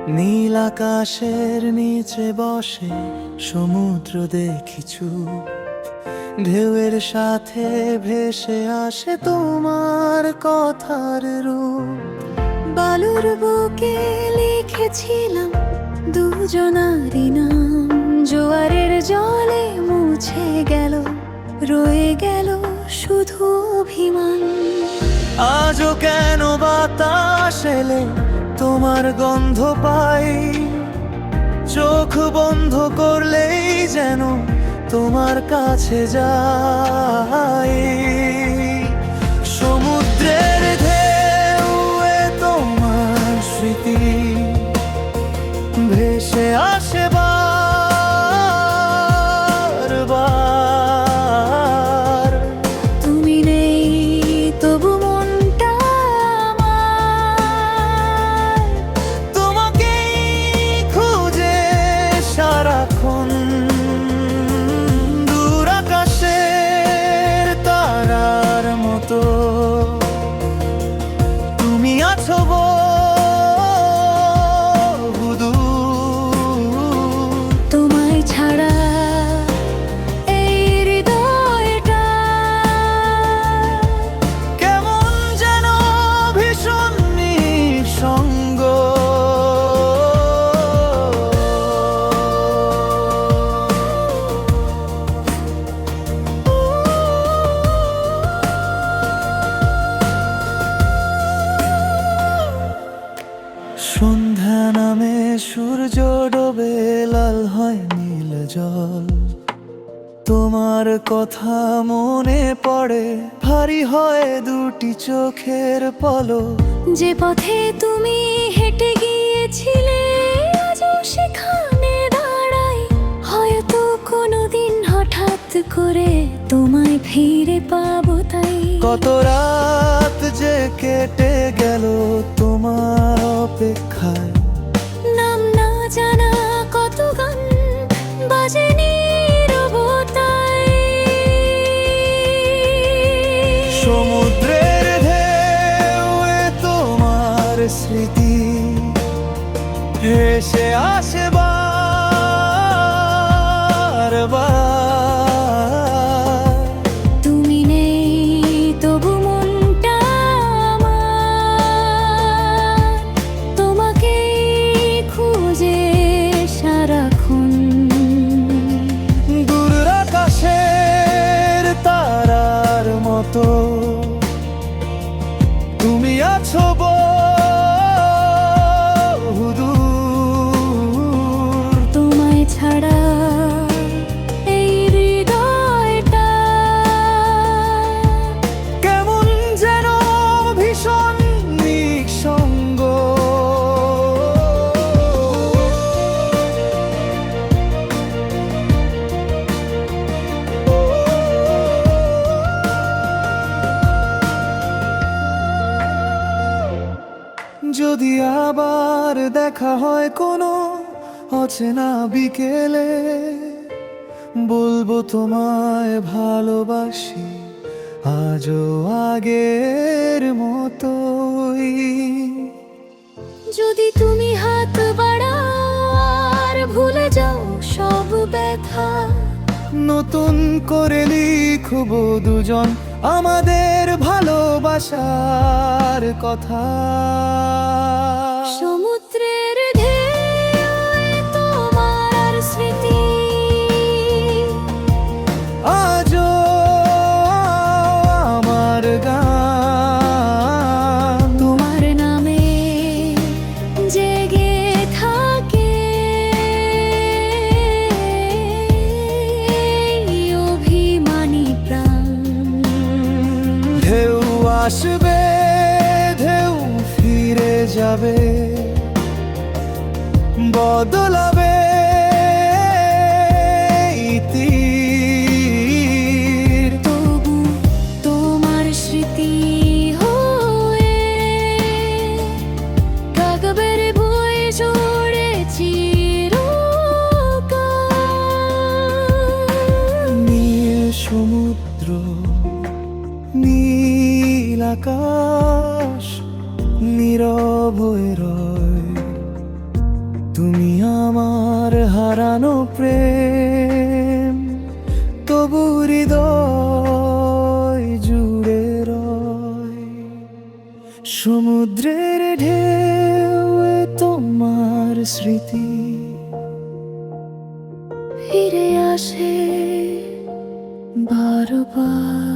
নীল আকাশের নিচে বসে সমুদ্র দেখিছু, ঢেউয়ের সাথে ভেসে আসে তোমার কথার রূপ। বালুর বুকে লিখেছিলাম দুজনারই নাম, জোয়ারের জলে মুছে গেল, রয়ে গেল শুধু অভিমান। আজও কেন বাতাস এলে তোমার গন্ধ পাই, চোখ বন্ধ করলেই যেন তোমার কাছে যাই। সমুদ্রের ঢেউয়ে তোমার স্মৃতি ভেসে আসে বারবার। তুমি নেই তবু মনটা আমার, তোমাকেই খুঁজে সারাক্ষণ, দূর আকাশের তারার মতো তুমি আছো বহুদূর। তোমায় ছাড়া এই হৃদয়টা কেমন যেন ভীষণ নিঃসঙ্গ। সন্ধ্যা নামে সূর্য ডোবে, লাল হয় নীল জল, তোমার কথা মনে পড়ে, ভারী হয় দুটি চোখের পলক। যে পথে তুমি হেঁটে গিয়েছিলে আজও সেখানে দাঁড়াই, হয়তো কোনোদিন হঠাৎ করে তোমায় ফিরে পাবো তাই। কত রাত যে কেটে গেল তোমার অপেক্ষায়, নাম না জানা কত গান বাজে নীরবতায়। সমুদ্রের ঢেউয়ে তোমার স্মৃতি ভেসে আসে বারবার। তুমি নেই তবু মনটা আমার, তোমাকেই খুঁজে সারাক্ষণ, দূর আকাশের তারার মতো তুমি আছো বহুদূর। তোমায় ছাড়া এই হৃদয়টা কেমন যেন ভীষণ নিঃসঙ্গ। যদি আবার দেখা হয় কোনো অচেনা বিকেলে, বলবো তোমায় ভালোবাসি আজও আগের মতোই। যদি তুমি হাত বাড়াও আর ভুলে যাও সব ব্যথা, নতুন করে লিখবো দুজন আমাদের ভালোবাসার কথা। সমুদ্রের ঢেউয়ে তোমার স্মৃতি আজও আমার গান, তোমার নামে জেগে থাকে, এই অভিমানী প্রাণ। ঢেউ আসবে ঢেউ ফিরে যাবে, বদলাবে এই তীর। তবু তোমার স্মৃতি হয়ে কাগবের বই জুড়ে চিরকাল। নীল সমুদ্র, নীল আকাশ নীরব হয়ে রয়, তুমি আমার হারানো প্রেম, তবু হৃদয় জুড়ে রয়। সমুদ্রের ঢেউ তোমার স্মৃতি ফিরে আসে বারবার।